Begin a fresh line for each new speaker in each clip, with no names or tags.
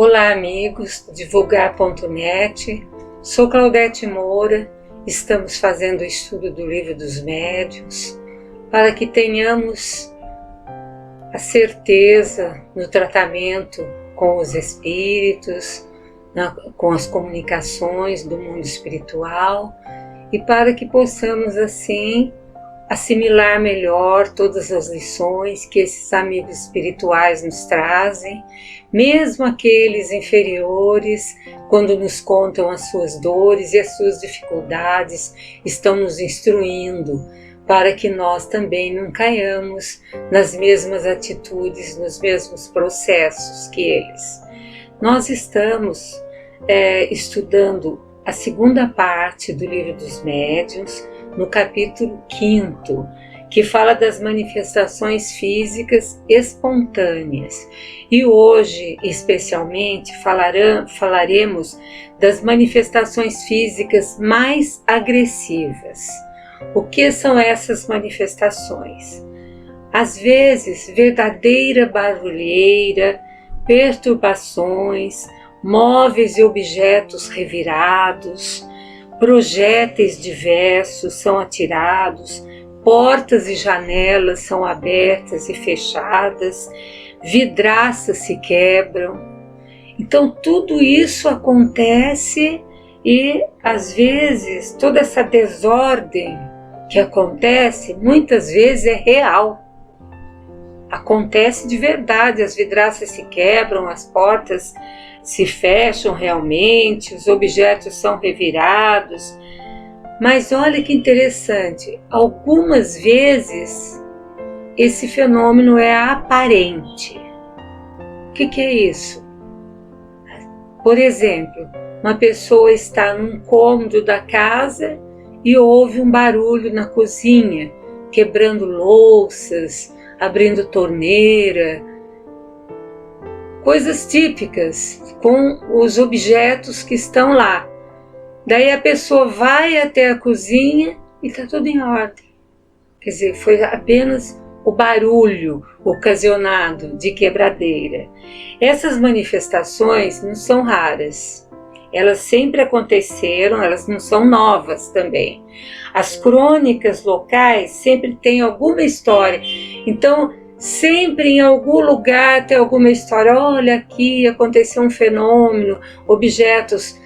Olá amigos, divulgar.net, sou Claudete Moura, estamos fazendo o estudo do Livro dos Médiuns para que tenhamos a certeza no tratamento com os espíritos, com as comunicações do mundo espiritual e para que possamos assim assimilar melhor todas as lições que esses amigos espirituais nos trazem, mesmo aqueles inferiores, quando nos contam as suas dores e as suas dificuldades, estão nos instruindo para que nós também não caiamos nas mesmas atitudes, nos mesmos processos que eles. Nós estamos estudando a segunda parte do Livro dos Médiuns, no capítulo 5º, que fala das manifestações físicas espontâneas. E hoje, especialmente, falaremos das manifestações físicas mais agressivas. O que são essas manifestações? Às vezes, verdadeira barulheira, perturbações, móveis e objetos revirados, projéteis diversos são atirados, portas e janelas são abertas e fechadas, vidraças se quebram. Então tudo isso acontece e às vezes toda essa desordem que acontece muitas vezes é real. Acontece de verdade, as vidraças se quebram, as portas se fecham realmente, os objetos são revirados. Mas olha que interessante, algumas vezes esse fenômeno é aparente. O que é isso? Por exemplo, uma pessoa está num cômodo da casa e ouve um barulho na cozinha, quebrando louças, abrindo torneira, coisas típicas com os objetos que estão lá. Daí a pessoa vai até a cozinha e está tudo em ordem. Quer dizer, foi apenas o barulho ocasionado de quebradeira. Essas manifestações não são raras. Elas sempre aconteceram, elas não são novas também. As crônicas locais sempre têm alguma história. Então, sempre em algum lugar tem alguma história. Olha, aqui aconteceu um fenômeno, objetos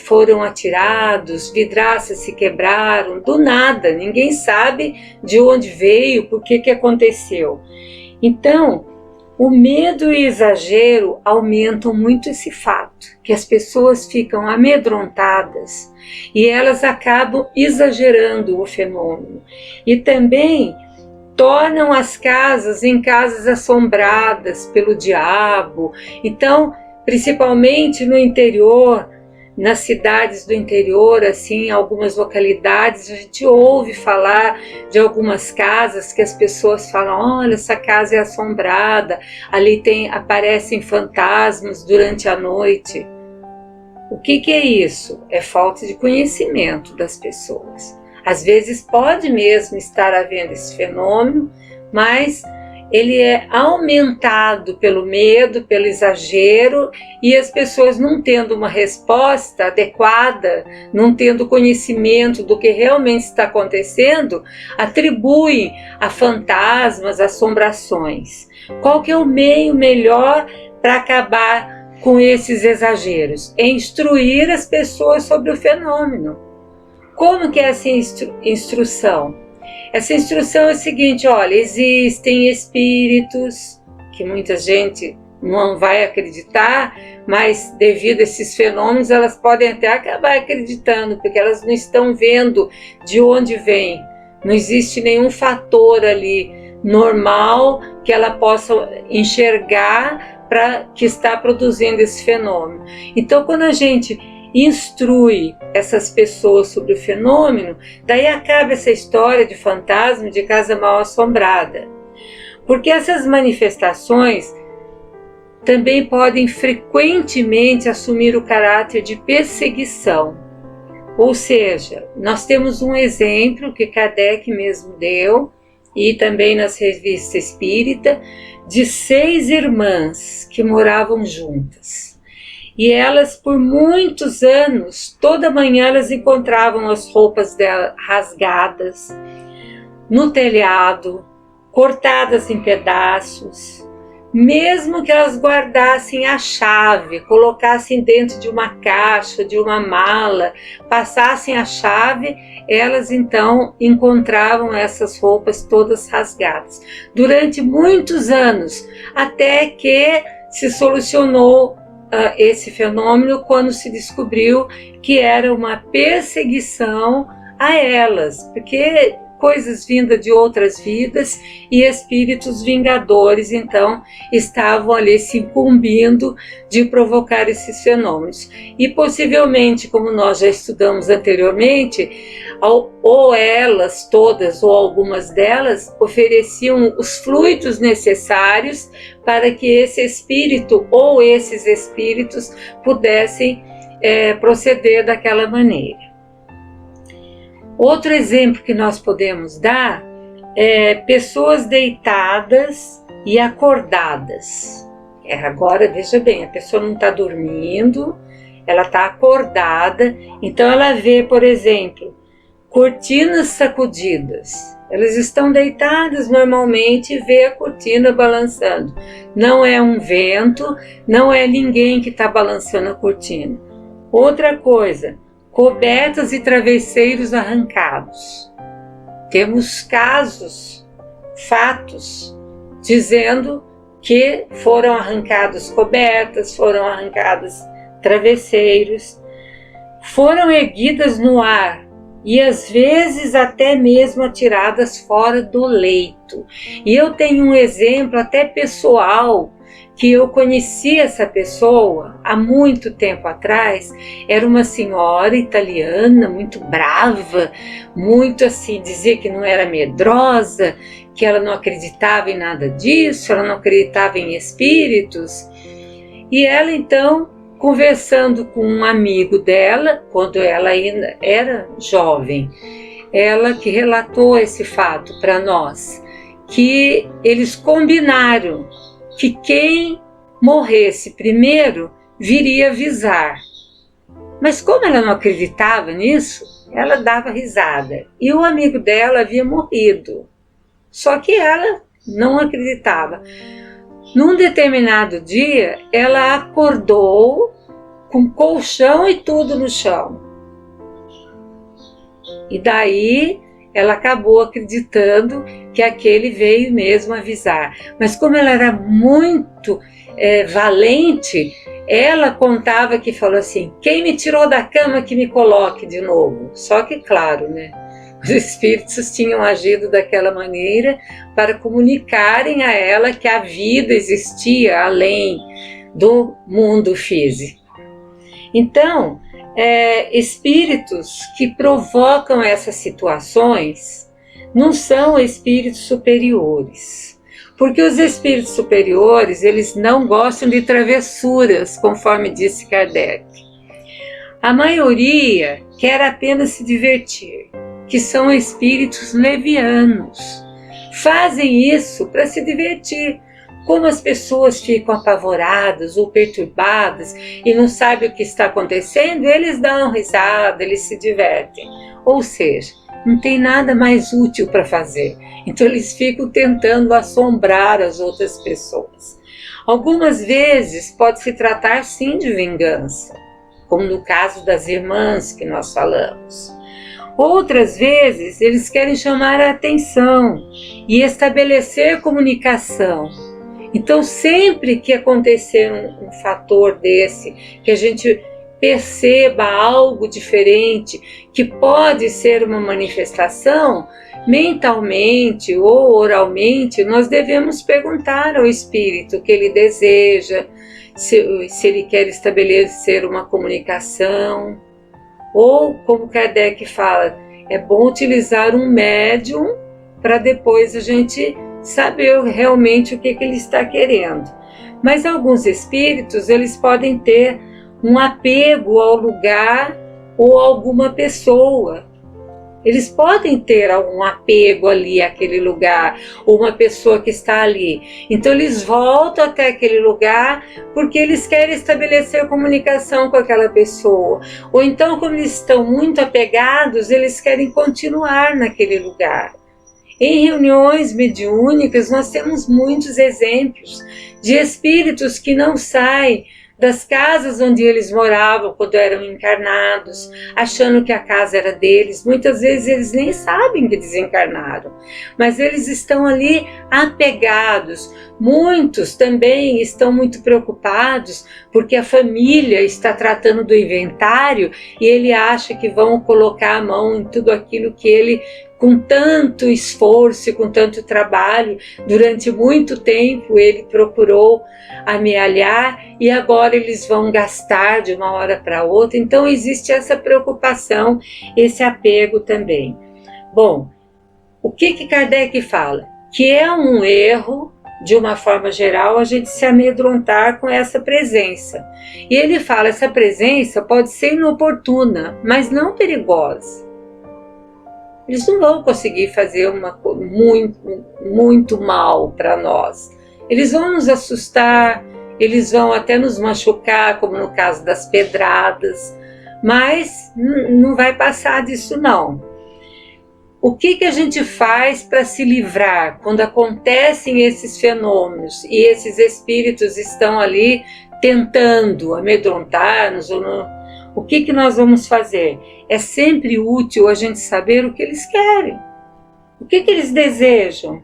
foram atirados, vidraças se quebraram, do nada, ninguém sabe de onde veio, por que aconteceu. Então, o medo e o exagero aumentam muito esse fato, que as pessoas ficam amedrontadas e elas acabam exagerando o fenômeno. E também tornam as casas em casas assombradas pelo diabo. Então, principalmente no interior, nas cidades do interior, assim, em algumas localidades, a gente ouve falar de algumas casas que as pessoas falam: olha, essa casa é assombrada, ali aparecem fantasmas durante a noite. O que é isso? É falta de conhecimento das pessoas. Às vezes pode mesmo estar havendo esse fenômeno, mas ele é aumentado pelo medo, pelo exagero, e as pessoas não tendo uma resposta adequada, não tendo conhecimento do que realmente está acontecendo, atribuem a fantasmas, assombrações. Qual que é o meio melhor para acabar com esses exageros? É instruir as pessoas sobre o fenômeno. Como que é essa instrução? Essa instrução é a seguinte: olha, existem espíritos que muita gente não vai acreditar, mas devido a esses fenômenos elas podem até acabar acreditando, porque elas não estão vendo de onde vem. Não existe nenhum fator ali normal que ela possa enxergar para que está produzindo esse fenômeno. Então, quando a gente instrui essas pessoas sobre o fenômeno, daí acaba essa história de fantasma de casa mal assombrada. Porque essas manifestações também podem frequentemente assumir o caráter de perseguição. Ou seja, nós temos um exemplo que Kardec mesmo deu, e também nas revistas espírita, de 6 irmãs que moravam juntas. E elas, por muitos anos, toda manhã elas encontravam as roupas dela rasgadas no telhado, cortadas em pedaços, mesmo que elas guardassem a chave, colocassem dentro de uma caixa, de uma mala, passassem a chave, elas então encontravam essas roupas todas rasgadas. Durante muitos anos, até que se solucionou esse fenômeno quando se descobriu que era uma perseguição a elas, porque coisas vindas de outras vidas e espíritos vingadores, então, estavam ali se incumbindo de provocar esses fenômenos. E possivelmente, como nós já estudamos anteriormente, ou elas todas ou algumas delas ofereciam os fluidos necessários para que esse espírito ou esses espíritos pudessem proceder daquela maneira. Outro exemplo que nós podemos dar é pessoas deitadas e acordadas. Agora, veja bem, a pessoa não está dormindo, ela está acordada, então ela vê, por exemplo, cortinas sacudidas. Elas estão deitadas normalmente e vê a cortina balançando. Não é um vento, não é ninguém que está balançando a cortina. Outra coisa, cobertas e travesseiros arrancados. Temos casos, fatos, dizendo que foram arrancadas cobertas, foram arrancados travesseiros, foram erguidas no ar e às vezes até mesmo atiradas fora do leito. E eu tenho um exemplo até pessoal, que eu conheci essa pessoa há muito tempo atrás. Era uma senhora italiana, muito brava, muito assim, dizia que não era medrosa, que ela não acreditava em nada disso, ela não acreditava em espíritos. E ela então, conversando com um amigo dela, quando ela ainda era jovem, ela que relatou esse fato para nós, que eles combinaram que quem morresse primeiro viria avisar. Mas como ela não acreditava nisso, ela dava risada. E o amigo dela havia morrido. Só que ela não acreditava. Num determinado dia, ela acordou com colchão e tudo no chão. E daí ela acabou acreditando que aquele veio mesmo avisar. Mas como ela era muito valente, ela contava que falou assim: quem me tirou da cama que me coloque de novo. Só que claro, né? Os espíritos tinham agido daquela maneira para comunicarem a ela que a vida existia além do mundo físico. Então, espíritos que provocam essas situações não são espíritos superiores, porque os espíritos superiores, eles não gostam de travessuras, conforme disse Kardec. A maioria quer apenas se divertir, que são espíritos levianos. Fazem isso para se divertir. Como as pessoas ficam apavoradas ou perturbadas e não sabem o que está acontecendo, eles dão risada, eles se divertem. Ou seja, não tem nada mais útil para fazer. Então eles ficam tentando assombrar as outras pessoas. Algumas vezes pode se tratar sim de vingança, como no caso das irmãs que nós falamos. Outras vezes eles querem chamar a atenção e estabelecer comunicação. Então, sempre que acontecer um fator desse, que a gente perceba algo diferente, que pode ser uma manifestação, mentalmente ou oralmente, nós devemos perguntar ao espírito o que ele deseja, se ele quer estabelecer uma comunicação, ou, como Kardec fala, é bom utilizar um médium para depois a gente saber realmente o que ele está querendo. Mas alguns espíritos, eles podem ter um apego ao lugar ou a alguma pessoa. Eles podem ter algum apego ali àquele lugar, ou uma pessoa que está ali. Então eles voltam até aquele lugar porque eles querem estabelecer comunicação com aquela pessoa. Ou então, como eles estão muito apegados, eles querem continuar naquele lugar. Em reuniões mediúnicas, nós temos muitos exemplos de espíritos que não saem das casas onde eles moravam quando eram encarnados, achando que a casa era deles. Muitas vezes eles nem sabem que desencarnaram, mas eles estão ali apegados. Muitos também estão muito preocupados porque a família está tratando do inventário e ele acha que vão colocar a mão em tudo aquilo que ele, com tanto esforço e com tanto trabalho, durante muito tempo ele procurou amealhar, e agora eles vão gastar de uma hora para outra. Então existe essa preocupação, esse apego também. Bom, o que Kardec fala? Que é um erro, de uma forma geral, a gente se amedrontar com essa presença. E ele fala, essa presença pode ser inoportuna, mas não perigosa. Eles não vão conseguir fazer muito mal para nós. Eles vão nos assustar, eles vão até nos machucar, como no caso das pedradas, mas não vai passar disso não. O que a gente faz para se livrar quando acontecem esses fenômenos e esses espíritos estão ali tentando amedrontar-nos? O que nós vamos fazer? É sempre útil a gente saber o que eles querem, o que eles desejam,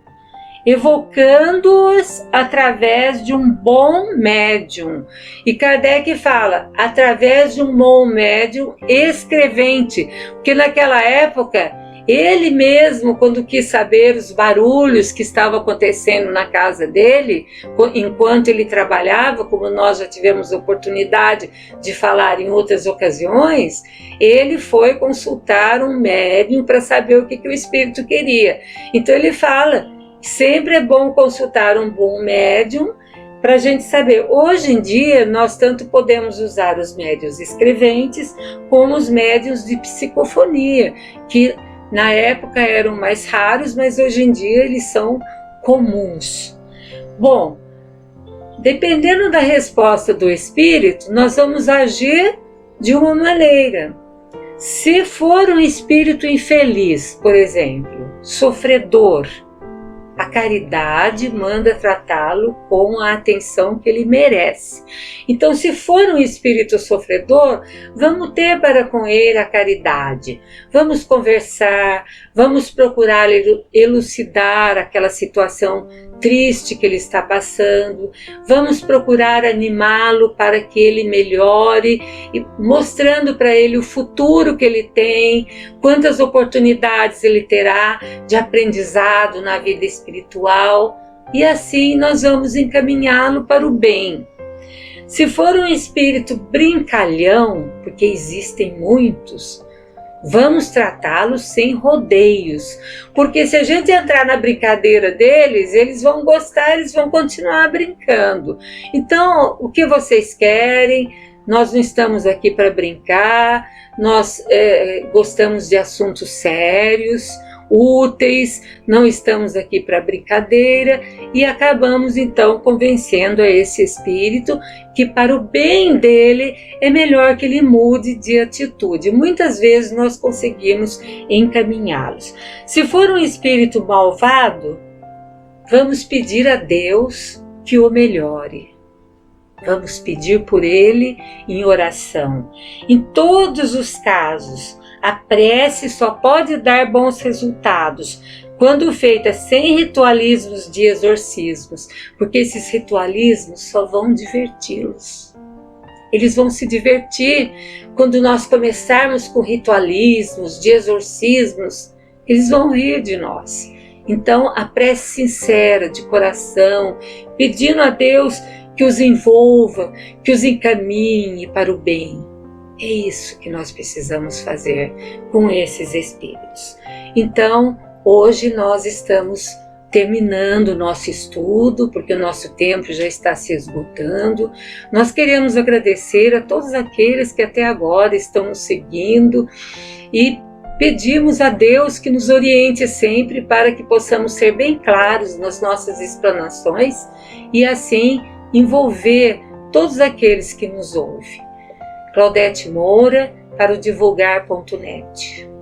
evocando-os através de um bom médium. E Kardec fala, através de um bom médium escrevente, porque naquela época ele mesmo, quando quis saber os barulhos que estavam acontecendo na casa dele, enquanto ele trabalhava, como nós já tivemos oportunidade de falar em outras ocasiões, ele foi consultar um médium para saber o que o espírito queria. Então ele fala, sempre é bom consultar um bom médium para a gente saber. Hoje em dia, nós tanto podemos usar os médiuns escreventes como os médiuns de psicofonia, que na época eram mais raros, mas hoje em dia eles são comuns. Bom, dependendo da resposta do espírito, nós vamos agir de uma maneira. Se for um espírito infeliz, por exemplo, sofredor, a caridade manda tratá-lo com a atenção que ele merece. Então, se for um espírito sofredor, vamos ter para com ele a caridade. Vamos conversar, vamos procurar elucidar aquela situação triste que ele está passando. Vamos procurar animá-lo para que ele melhore, mostrando para ele o futuro que ele tem, quantas oportunidades ele terá de aprendizado na vida espiritual, e assim nós vamos encaminhá-lo para o bem. Se for um espírito brincalhão, porque existem muitos, vamos tratá-los sem rodeios, porque se a gente entrar na brincadeira deles, eles vão gostar, eles vão continuar brincando. Então, o que vocês querem? Nós não estamos aqui para brincar, nós gostamos de assuntos sérios, úteis, não estamos aqui para brincadeira, e acabamos então convencendo a esse espírito que para o bem dele é melhor que ele mude de atitude. Muitas vezes nós conseguimos encaminhá-los. Se for um espírito malvado, vamos pedir a Deus que o melhore. Vamos pedir por ele em oração. Em todos os casos, a prece só pode dar bons resultados quando feita sem ritualismos de exorcismos, porque esses ritualismos só vão diverti-los. Eles vão se divertir quando nós começarmos com ritualismos de exorcismos, eles vão rir de nós. Então, a prece sincera, de coração, pedindo a Deus que os envolva, que os encaminhe para o bem. É isso que nós precisamos fazer com esses espíritos. Então, hoje nós estamos terminando o nosso estudo, porque o nosso tempo já está se esgotando. Nós queremos agradecer a todos aqueles que até agora estão nos seguindo e pedimos a Deus que nos oriente sempre para que possamos ser bem claros nas nossas explanações e assim envolver todos aqueles que nos ouvem. Claudete Moura, para o divulgar.net.